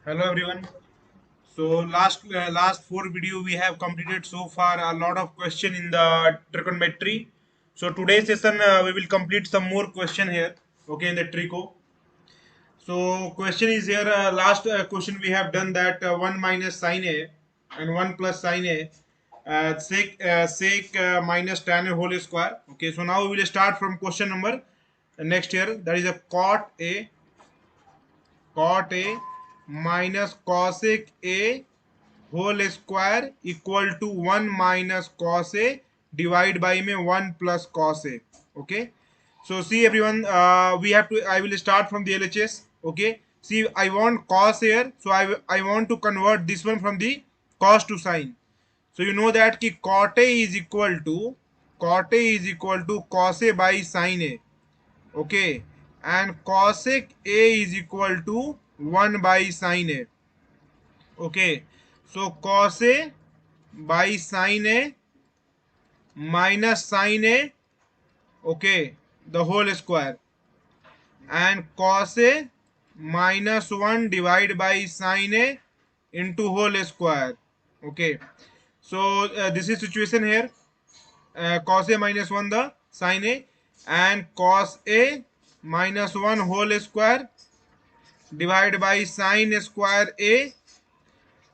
Hello everyone. So last four video we have completed so far a lot of question in the trigonometry. So today's session we will complete some more question here. Okay, in the trico. So question is here. Last question we have done that 1 minus sine a and 1 plus sine a sec minus tan a whole square. Okay, so now we will start from question number next here. That is a cot a minus cosec a whole square equal to 1 minus cos a divide by में 1 plus cos a. Okay, so see everyone, we have to, I will start from the LHS. Okay, see, I want cos here, so I want to convert this one from the cos to sine. So you know that ki cot a is equal to cos a by sine a. Okay, and cosec a is equal to 1 by sine a. Okay, so cos a by sine a minus sine a, okay, the whole square, and cos a minus 1 divided by sine a into whole square. Okay, so this is situation here. Cos a minus 1 the sine a, and cos a minus 1 whole square divided by sine square a,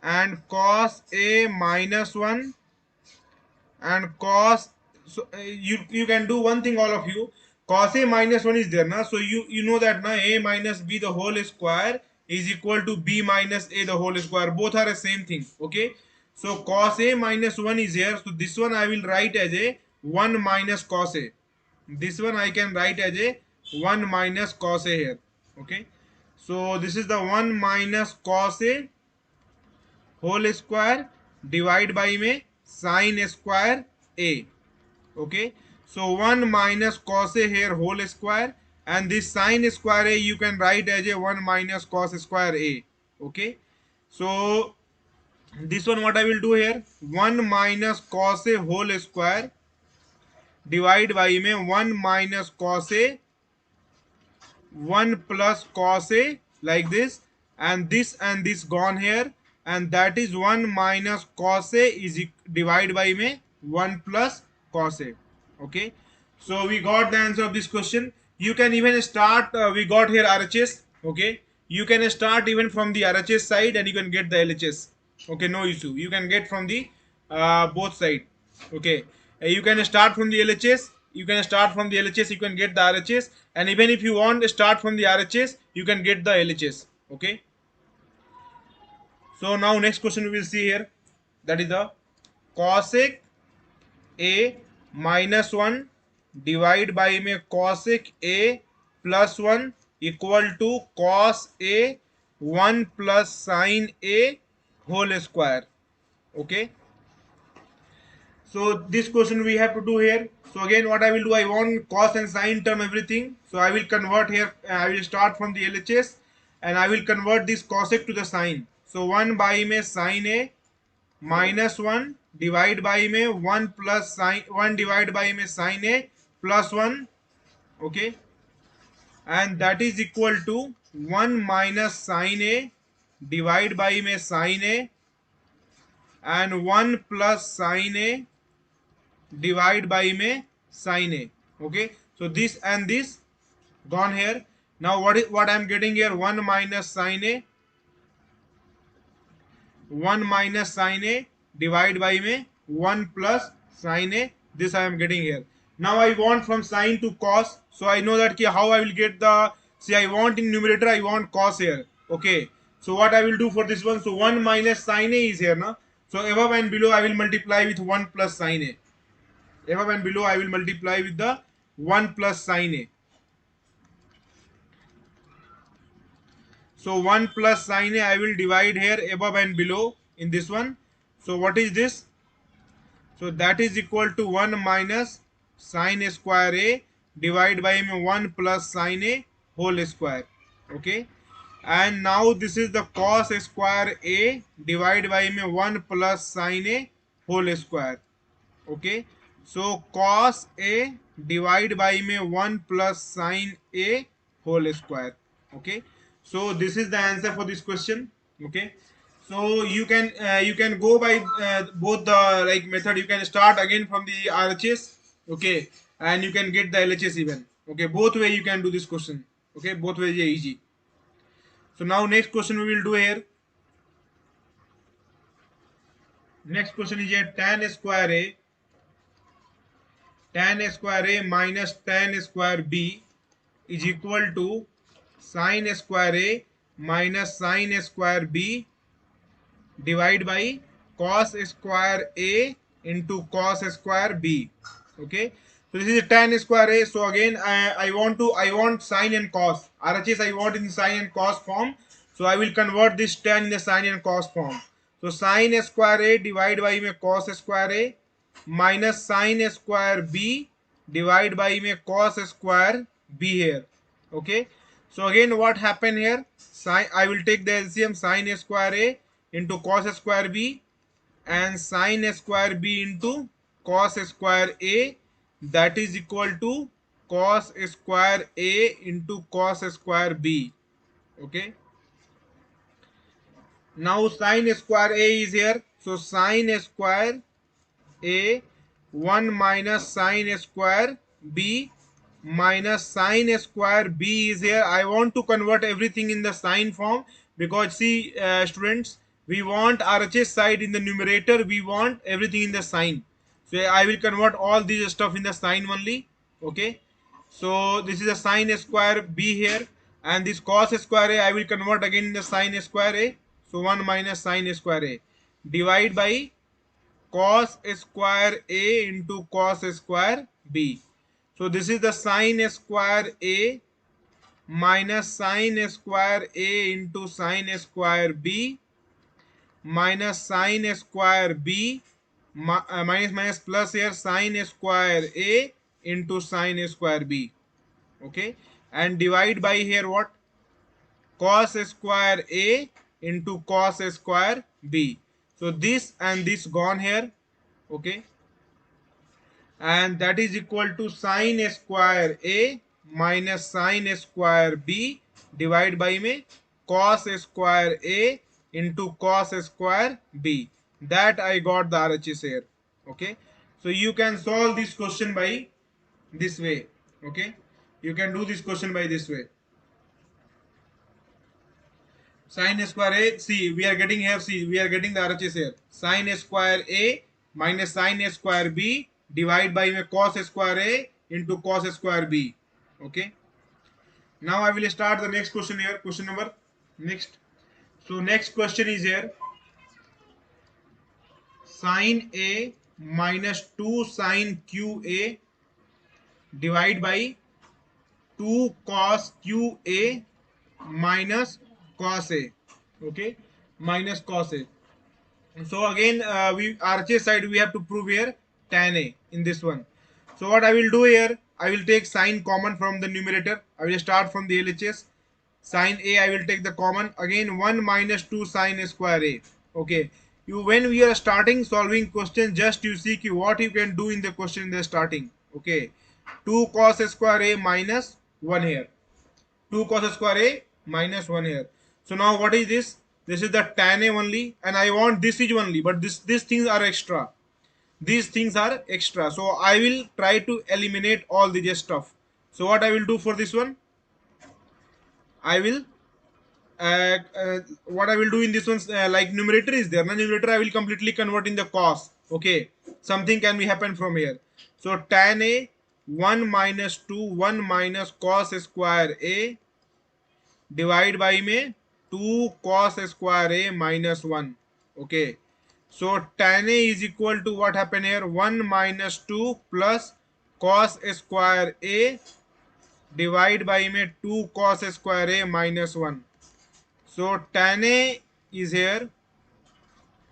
and cos a minus 1 and cos. So you can do one thing, all of you. Cos a minus 1 is there na, so you know that na, a minus b the whole square is equal to b minus a the whole square. Both are the same thing. Okay, so cos a minus 1 is here, so this one I will write as a 1 minus cos a. This one I can write as a 1 minus cos a here. Okay, so this is the 1 minus cos a whole square divide by में sin square a. Okay, so 1 minus cos a here whole square, and this sin square a you can write as a 1 minus cos square a. Okay, so this one what I will do here, 1 minus cos a whole square divide by में 1 minus cos a 1 plus cos a, like this, and this gone here, and that is 1 minus cos a is divided by me 1 plus cos a. Okay, so we got the answer of this question. You can even start, we got here RHS. Okay, you can start even from the RHS side and you can get the LHS. Okay, no issue, you can get from the both side. Okay, you can start from the LHS, you can start from the LHS, you can get the RHS, and even if you want to start from the RHS, you can get the LHS. Okay, so now next question we will see here, that is the cosec a minus 1 divide by में cosec a plus 1 equal to cos a 1 plus sin a whole square. Okay, so this question we have to do here. So again what I will do, I want cos and sin term everything, so I will convert here. I will start from the LHS and I will convert this cosec to the sine. So 1 by में sin a minus 1 divide by में 1 plus sin 1 divide by में sin a plus 1. Okay, and that is equal to 1 minus sin a divide by में sin a and 1 plus sin a divide by में sin a. Okay, so this and this gone here. Now what I am getting here, 1 minus sin a 1 minus sin a divide by में 1 plus sin a. This I am getting here. Now I want from sin to cos, so I know that how I will get the, see, I want in numerator, I want cos here. Okay, so what I will do for this one, so 1 minus sin a is here na, so above and below I will multiply with 1 plus sin a. Above and below I will multiply with the 1 plus sin a. So 1 plus sin a I will divide here above and below in this one. So what is this? So that is equal to 1 minus sin square a divided by 1 plus sin a whole square. Okay, and now this is the cos square a divided by 1 plus sin a whole square. Okay, so cos a divided by 1 plus sin a whole square. Okay, so this is the answer for this question. Okay, so you can go by both the like method. You can start again from the RHS, okay, and you can get the LHS even. Okay, both way you can do this question. Okay, both ways are easy. So now next question we will do here. Next question is here tan square a minus tan square b is equal to sin square a minus sin square b divide by cos square a into cos square b. Okay, so this is tan square a. So again I want sine and cos. RHS I want in sine and cos form, so I will convert this tan in the sine and cos form. So sine square a divide by में cos square a minus sine square b divide by में cos square b here. Okay, so again what happened here, sine I will take the LCM, sine square a into cos square b and sine square b into cos square a, that is equal to cos square a into cos square b. Okay, now sine square a is here, so sine square a 1 minus sine square b minus sine square b is here. I want to convert everything in the sine form because see students, we want RHS side in the numerator, we want everything in the sine. So I will convert all these stuff in the sine only. Okay, so this is a sine square b here, and this cos square a I will convert again in the sine square a. So 1 minus sine square a divide by cos square a into cos square b. So this is the sine square a minus sine square a into sine square b minus sine square b minus minus plus here sine square a into sine square b. Okay, and divide by here what, cos square a into cos square b. So this and this gone here. Okay, and that is equal to sine square a minus sine square b divided by me cos square a into cos square b. That I got the RHS here. Okay, so you can solve this question by this way. Okay, you can do this question by this way. Sine square a, see we are getting here, see we are getting the RHS here, sine square a minus sine square b divide by cos square a into cos square b. Okay, now I will start the next question here, question number next. So next question is here, sine a minus 2 sine qa divide by 2 cos qa minus cos a. Okay, minus cos a. So again we RHS side we have to prove here tan a in this one. So what I will do here, I will take sine common from the numerator. I will start from the LHS. Sine a I will take the common, again 1 minus 2 sine square a. Okay, you when we are starting solving question, just you see what you can do in the question in the starting. Okay, 2 cos square a minus 1 here, 2 cos square a minus 1 here. So now what is this? This is the tan a only, and I want this is only, but these things are extra. These things are extra. So I will try to eliminate all this stuff. So what I will do for this one? I will what I will do in this one, like numerator is there. Now numerator I will completely convert in the cos. Okay, something can be happen from here. So tan a 1 minus 2 1 minus cos square a divide by में 2 cos square a minus 1. Okay, so tan a is equal to what happened here, 1 minus 2 plus cos square a divide by में 2 cos square a minus 1. So tan a is here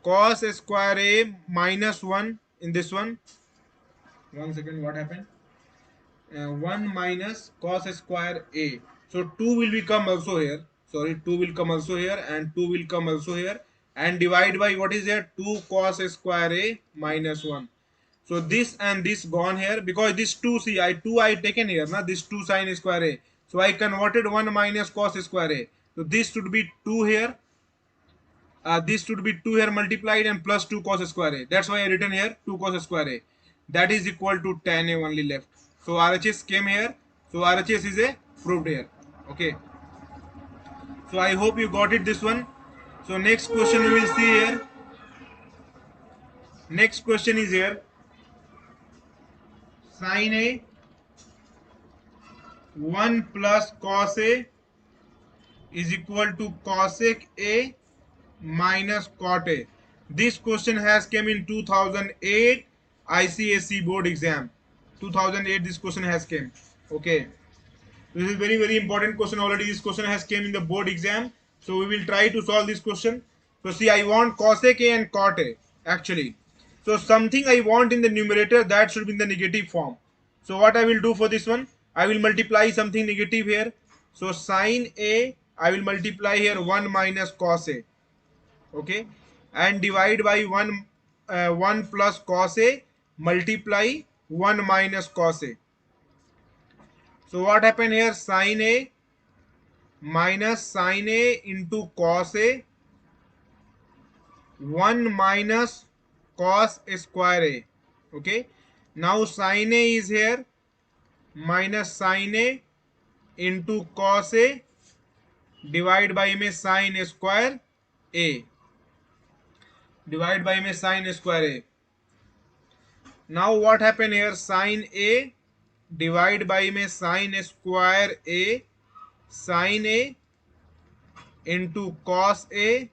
cos square a minus 1 in this one. 1 second, what happened? 1 minus cos square a. So 2 will become also here. Sorry, 2 will come also here and 2 will come also here, and divide by what is there, 2 cos square a minus 1. So this and this gone here because this 2, see I 2 I taken here now, this 2 sin square a. So I converted 1 minus cos square a. So this should be 2 here this should be 2 here multiplied and plus 2 cos square a. That's why I written here 2 cos square a. That is equal to tan a only left. So RHS came here. So RHS is a proved here. Okay. So I hope you got it this one. So next question we will see here. Next question is here. Sin a 1 plus cos a is equal to cosec a minus cot a. This question has came in 2008 ICSE board exam. 2008 this question has came. Okay. This is very important question. Already this question has came in the board exam. So we will try to solve this question. So see, I want cosec a and cot a actually. So something I want in the numerator, that should be in the negative form. So what I will do for this one, I will multiply something negative here. So sin a, I will multiply here 1 minus cos a. Okay, and divide by 1 plus cos a multiply 1 minus cos a. So what happened here? Sin a minus sin a into cos a 1 minus cos square a. Okay, now sin a is here minus sin a into cos a divide by में sin square a, divide by में sin square a. Now what happened here? Sin a divide by में sin square a, sin a into cos a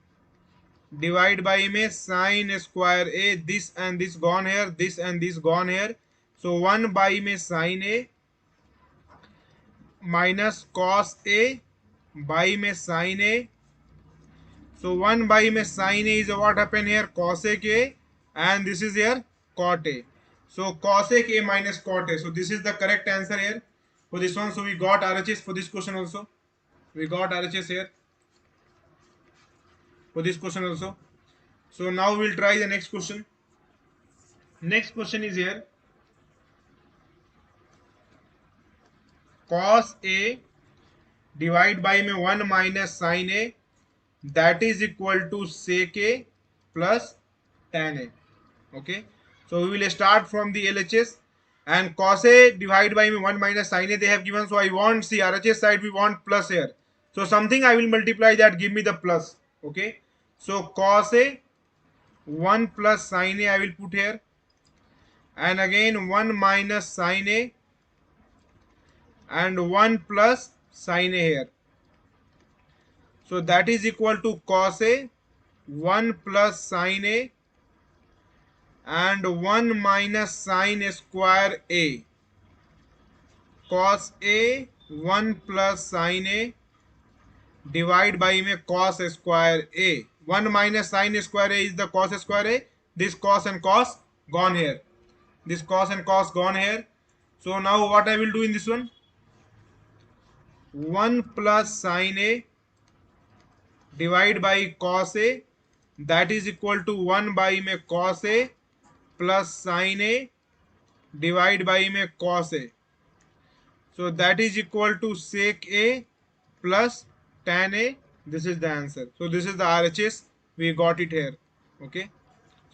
divide by में sin square a. This and this gone here, this and this gone here. So 1 by में sin a minus cos a by में sin a. So 1 by में sin a is what happened here? Cosec a, and this is here cot a. So cosec a minus cot a. So this is the correct answer here for this one. So we got RHS for this question also. We got RHS here for this question also. So now we'll try the next question. Next question is here. Cos a divide by में 1 minus sin a, that is equal to sec a plus tan a. Okay, so we will start from the LHS, and cos a divide by 1 minus sin a they have given. So I want, see, RHS side we want plus here. So something I will multiply that give me the plus. Okay, so cos a 1 plus sin a I will put here, and again 1 minus sin a and 1 plus sin a here. So that is equal to cos a 1 plus sin a and 1 minus sin square a. Cos a 1 plus sin a divide by में cos square a. 1 minus sin square a is the cos square a. This cos and cos gone here. This cos and cos gone here. So now what I will do in this one? 1 plus sin a divide by cos a, that is equal to 1 by में cos a plus sin a divide by में cos a. So that is equal to sec a plus tan a. This is the answer. So this is the RHS. We got it here. Okay.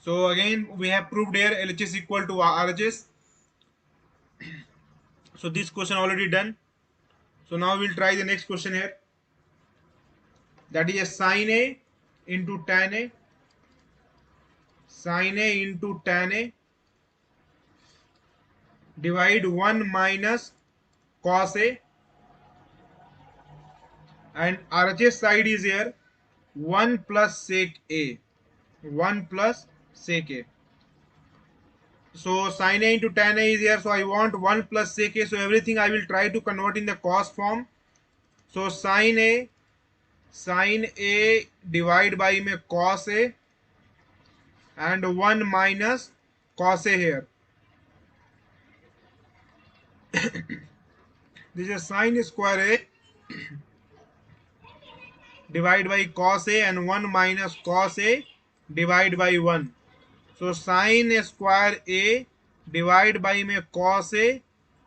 So again we have proved here LHS equal to RHS. So this question already done. So now we'll try the next question here. That is a sin a into tan a. Sin a into tan a divide 1 minus cos a, and RHS side is here 1 plus sec a. 1 plus sec a. So sin a into tan a is here. So I want 1 plus sec a. So everything I will try to convert in the cos form. So sin a divide by में cos a and 1 minus cos a here. This is sin square a divide by cos a and 1 minus cos a divide by 1. So sin square a divide by में cos a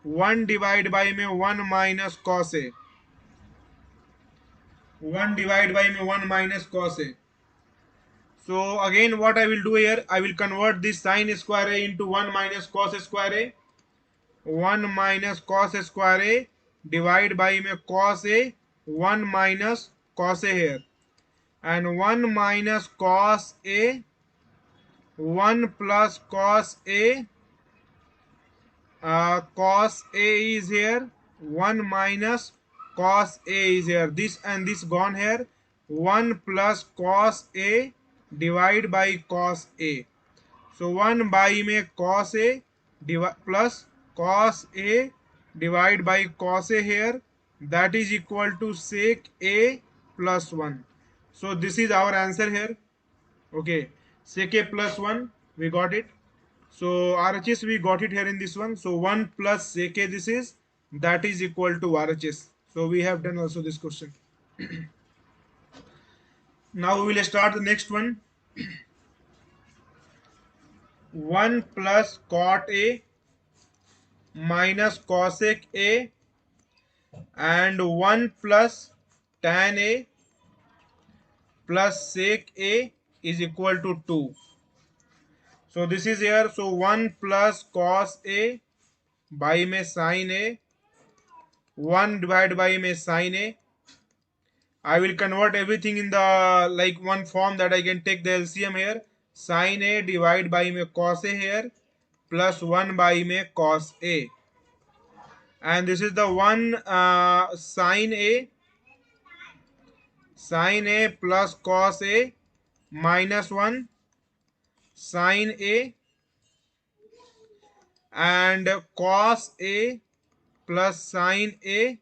1 divide by में 1 minus cos a. 1 divide by में 1 minus cos a. So again what I will do here, I will convert this sine square a into 1 minus cos square a. 1 minus cos square a divide by में cos a, 1 minus cos a here, and 1 minus cos a, 1 plus cos a, cos a is here, 1 minus cos a is here, this and this gone here, 1 plus cos a divide by cos a. So 1 by में cos a plus cos a divide by cos a here, that is equal to sec a plus 1. So this is our answer here. Okay, sec a plus 1, we got it. So RHS we got it here in this one. So 1 plus sec a, this is, that is equal to RHS. So we have done also this question. Now we will start the next one. 1 plus cot a minus cosec a and 1 plus tan a plus sec a is equal to 2. So this is here. So 1 plus cos a by में sin a, 1 divided by में sin a. I will convert everything in the like one form that I can take the LCM here. Sin a divided by में cos a here plus 1 by में cos a. And this is the one sin a plus cos a minus 1 sin a and cos a plus sin a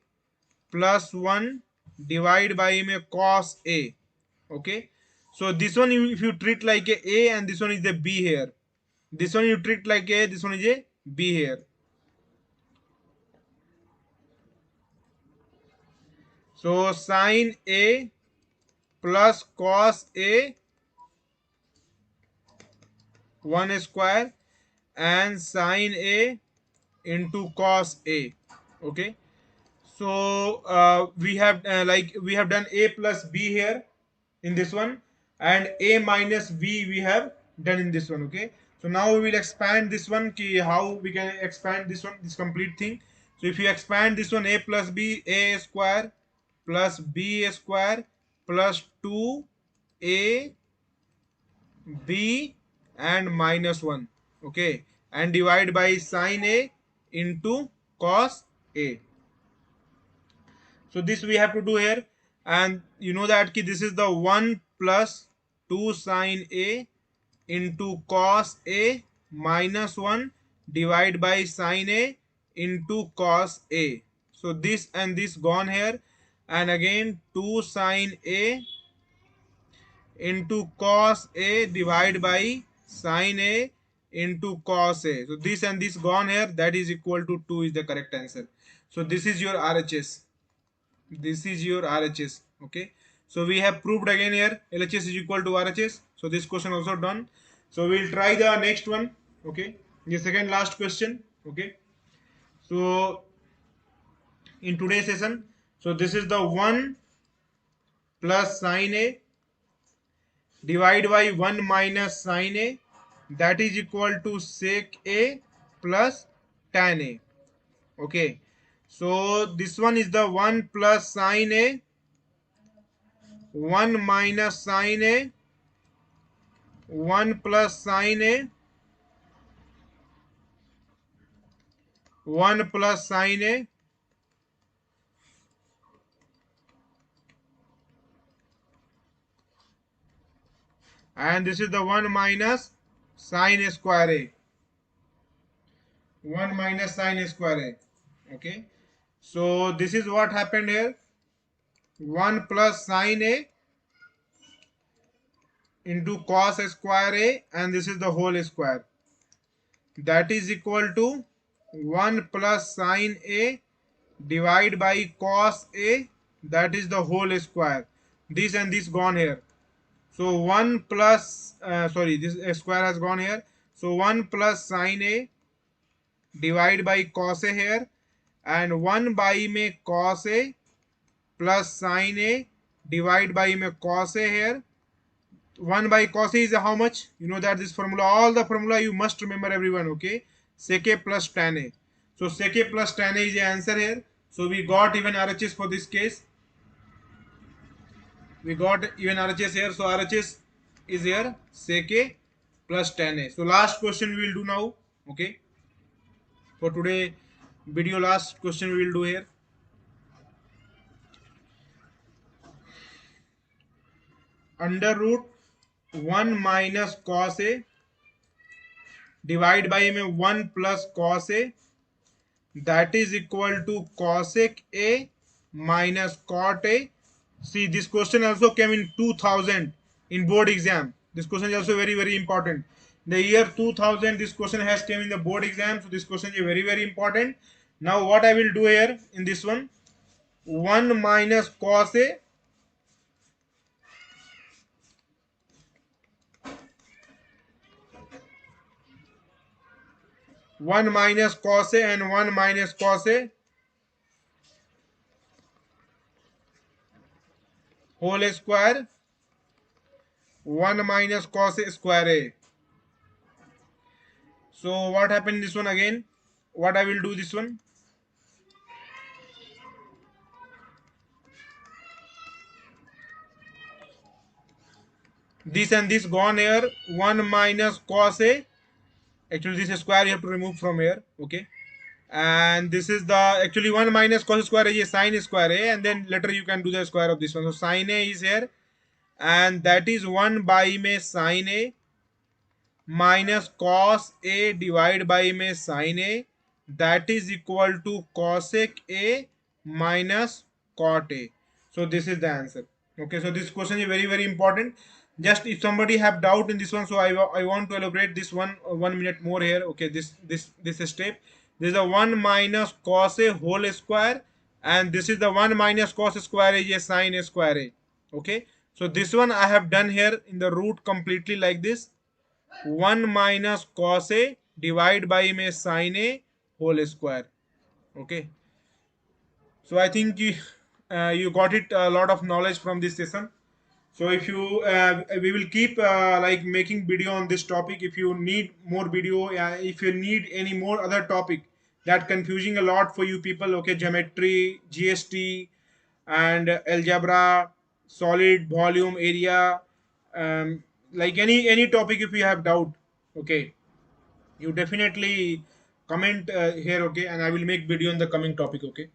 plus 1 divide by में cos a. Okay, so this one if you treat like a and this one is the b here, this one you treat like a, this one is a b here. So sin a plus cos a 1 square and sin a into cos a. Okay, so we have we have done a plus b here in this one, and a minus b we have done in this one. Okay, so now we will expand this one, how we can expand this one, this complete thing. So if you expand this one, a plus b, a square plus b square plus 2a b and minus 1. Okay, and divide by sin a into cos a. So this we have to do here, and you know that this is the 1 plus 2 sin a into cos a minus 1 divide by sin a into cos a. So this and this gone here, and again 2 sin a into cos a divide by sin a into cos a. So this and this gone here, that is equal to 2 is the correct answer. So this is your RHS. This is your RHS. Okay, so we have proved again here LHS is equal to RHS. So this question also done. So we'll try the next one. Okay, the second last question. Okay, so in today's session, so this is the 1 plus sin a divide by 1 minus sin a, that is equal to sec a plus tan a. Okay, so this one is the 1 plus sin a, 1 minus sin a, 1 plus sin a, 1 plus sin a, and this is the 1 minus sin square a, 1 minus sin square a. Okay, so this is what happened here, 1 plus sin a into cos square a, and this is the whole square, that is equal to 1 plus sin a divide by cos a, that is the whole square, this and this gone here. So 1 plus this square has gone here, so 1 plus sin a divide by cos a here, and 1 by में cos a plus sin a divide by में cos a here, 1 by cos A is how much? You know that this formula, all the formula you must remember, everyone. Okay, sec A plus tan A. So sec A plus tan A is the answer here. So we got even RHS for this case. We got even RHS here. So RHS is here, sec A plus tan A. So last question we will do now. Okay, for today video, last question we will do here. Under root 1 minus cos A divide by में 1 plus cos A, that is equal to cosec A minus cot A. See, this question also came in 2000 in board exam. This question is also very important. The year 2000 this question has came in the board exam, so this question is very important. Now what I will do here in this one, 1 minus cos A 1 minus cos A and 1 minus cos A whole square, 1 minus cos A square A. So what happened in this one again? What I will do this one? This and this gone here. 1 minus cos A. Actually, this square you have to remove from here. Okay. And this is the actually 1 minus cos square A is sine square A, and then later you can do the square of this one. So sine A is here, and that is 1 by में sine A minus cos A divided by में sine A, that is equal to cosec A minus cot A. So this is the answer. Okay, so this question is very important. Just if somebody have doubt in this one, so I want to elaborate this one 1 minute more here. Okay, this step. This is a 1 minus cos A whole square, and this is the 1 minus cos square A is sine square A. Okay, so this one I have done here in the root completely like this. 1 minus cos A divide by में sin A whole square. Okay, so I think you got it a lot of knowledge from this session. So if you we will keep like making video on this topic. If you need more video, if you need any more other topic that confusing a lot for you people, okay, geometry, GST, and algebra, solid, volume, area, like any topic, if you have doubt, okay, you definitely comment here, okay, and I will make video on the coming topic, okay.